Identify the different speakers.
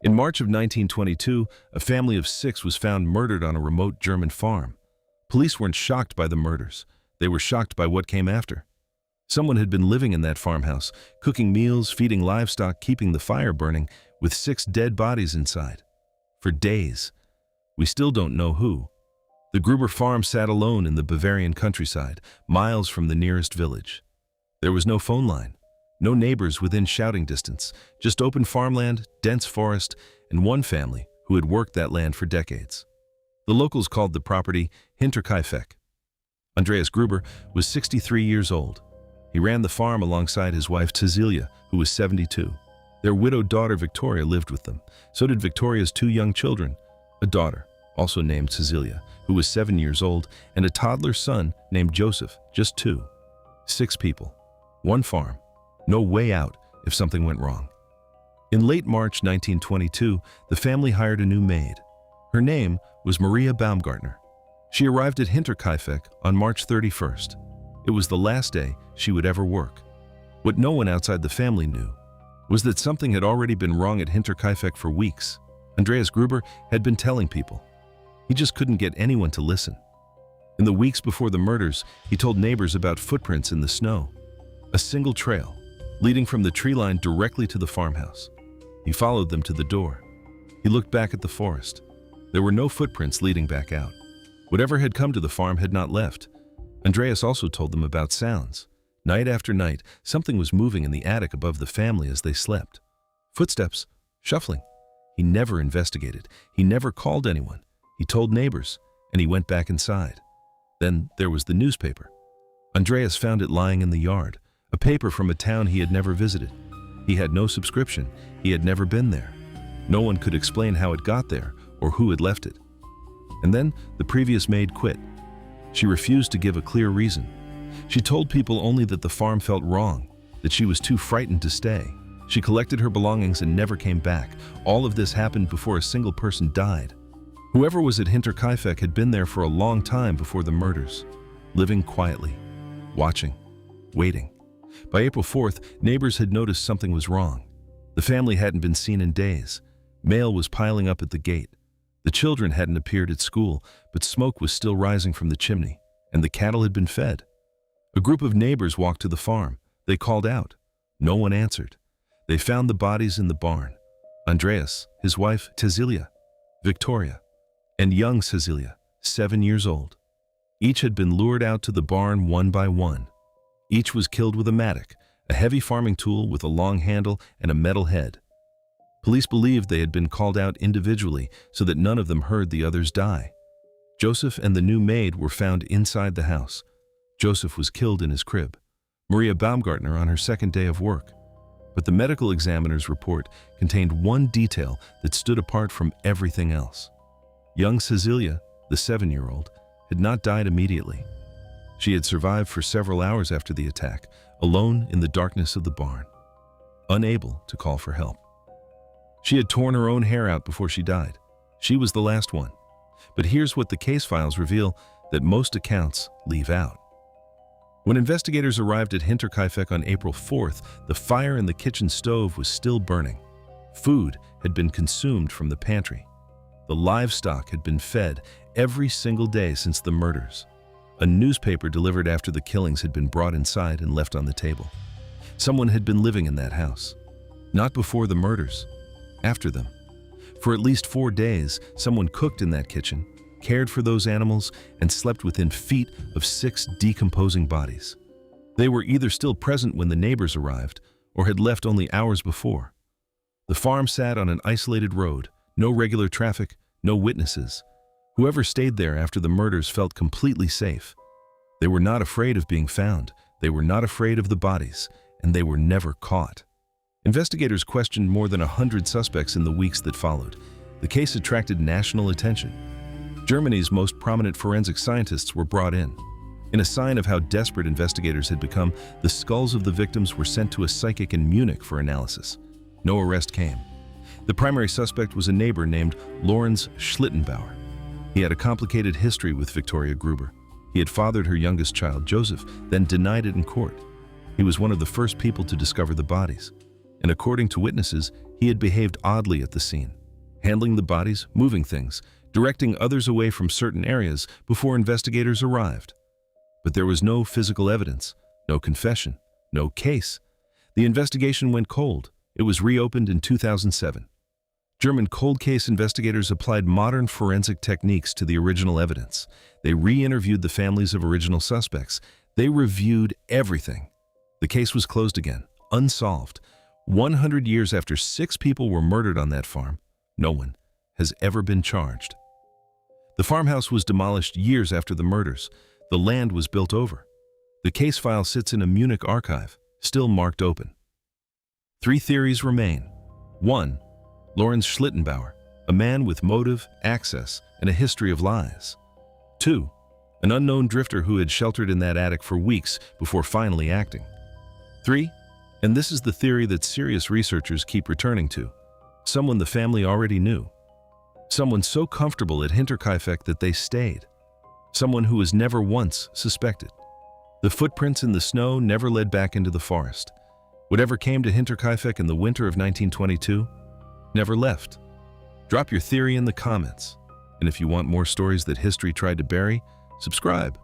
Speaker 1: In March of 1922, a family of 6 was found murdered on a remote German farm. Police weren't shocked by the murders. They were shocked by what came after. Someone had been living in that farmhouse, cooking meals, feeding livestock, keeping the fire burning, with 6 dead bodies inside. For days. We still don't know who. The Gruber farm sat alone in the Bavarian countryside, miles from the nearest village. There was no phone line, no neighbors within shouting distance, just open farmland, dense forest, and one family who had worked that land for decades. The locals called the property Hinterkaifeck. Andreas Gruber was 63 years old. He ran the farm alongside his wife Cecilia, who was 72. Their widowed daughter Victoria lived with them. So did Victoria's 2 young children, a daughter, also named Cecilia, who was 7 years old, and a toddler son named Joseph, just 2. 6 people, 1 farm, no way out if something went wrong. In late March 1922, the family hired a new maid. Her name was Maria Baumgartner. She arrived at Hinterkaifeck on March 31st. It was the last day she would ever work. What no one outside the family knew was that something had already been wrong at Hinterkaifeck for weeks. Andreas Gruber had been telling people. He just couldn't get anyone to listen. In the weeks before the murders, he told neighbors about footprints in the snow. A single trail, leading from the tree line directly to the farmhouse. He followed them to the door. He looked back at the forest. There were no footprints leading back out. Whatever had come to the farm had not left. Andreas also told them about sounds. Night after night, something was moving in the attic above the family as they slept. Footsteps, shuffling. He never investigated. He never called anyone. He told neighbors, and he went back inside. Then there was the newspaper. Andreas found it lying in the yard, a paper from a town he had never visited. He had no subscription. He had never been there. No one could explain how it got there or who had left it. And then the previous maid quit. She refused to give a clear reason. She told people only that the farm felt wrong, that she was too frightened to stay. She collected her belongings and never came back. All of this happened before a single person died. Whoever was at Hinterkaifeck had been there for a long time before the murders, living quietly, watching, waiting. By April 4th, neighbors had noticed something was wrong. The family hadn't been seen in days. Mail was piling up at the gate. The children hadn't appeared at school, but smoke was still rising from the chimney, and the cattle had been fed. A group of neighbors walked to the farm. They called out. No one answered. They found the bodies in the barn. Andreas, his wife Cecilia, Victoria, and young Cecilia, 7 years old. Each had been lured out to the barn one by one. Each was killed with a mattock, a heavy farming tool with a long handle and a metal head. Police believed they had been called out individually so that none of them heard the others die. Joseph and the new maid were found inside the house. Joseph was killed in his crib. Maria Baumgartner on her second day of work. But the medical examiner's report contained one detail that stood apart from everything else. Young Cecilia, the 7-year-old, had not died immediately. She had survived for several hours after the attack, alone in the darkness of the barn, unable to call for help. She had torn her own hair out before she died. She was the last one. But here's what the case files reveal that most accounts leave out. When investigators arrived at Hinterkaifeck on April 4th, the fire in the kitchen stove was still burning. Food had been consumed from the pantry. The livestock had been fed every single day since the murders. A newspaper delivered after the killings had been brought inside and left on the table. Someone had been living in that house. Not before the murders, after them. For at least 4 days, someone cooked in that kitchen, cared for those animals, and slept within feet of 6 decomposing bodies. They were either still present when the neighbors arrived or had left only hours before. The farm sat on an isolated road, no regular traffic, no witnesses. Whoever stayed there after the murders felt completely safe. They were not afraid of being found, they were not afraid of the bodies, and they were never caught. Investigators questioned more than 100 suspects in the weeks that followed. The case attracted national attention. Germany's most prominent forensic scientists were brought in. In a sign of how desperate investigators had become, the skulls of the victims were sent to a psychic in Munich for analysis. No arrest came. The primary suspect was a neighbor named Lorenz Schlittenbauer. He had a complicated history with Victoria Gruber. He had fathered her youngest child, Joseph, then denied it in court. He was one of the first people to discover the bodies. and according to witnesses, he had behaved oddly at the scene, handling the bodies, moving things, directing others away from certain areas before investigators arrived. But there was no physical evidence, no confession, no case. The investigation went cold. It was reopened in 2007. German cold case investigators applied modern forensic techniques to the original evidence. They re-interviewed the families of original suspects. They reviewed everything. The case was closed again, unsolved. 100 years after 6 people were murdered on that farm, no one has ever been charged. The farmhouse was demolished years after the murders. The land was built over. The case file sits in a Munich archive, still marked open. 3 theories remain. 1. Lorenz Schlittenbauer, a man with motive, access, and a history of lies. 2. An unknown drifter who had sheltered in that attic for weeks before finally acting. 3. And this is the theory that serious researchers keep returning to. Someone the family already knew. Someone so comfortable at Hinterkaifeck that they stayed. Someone who was never once suspected. The footprints in the snow never led back into the forest. Whatever came to Hinterkaifeck in the winter of 1922 never left. Drop your theory in the comments. And if you want more stories that history tried to bury, subscribe.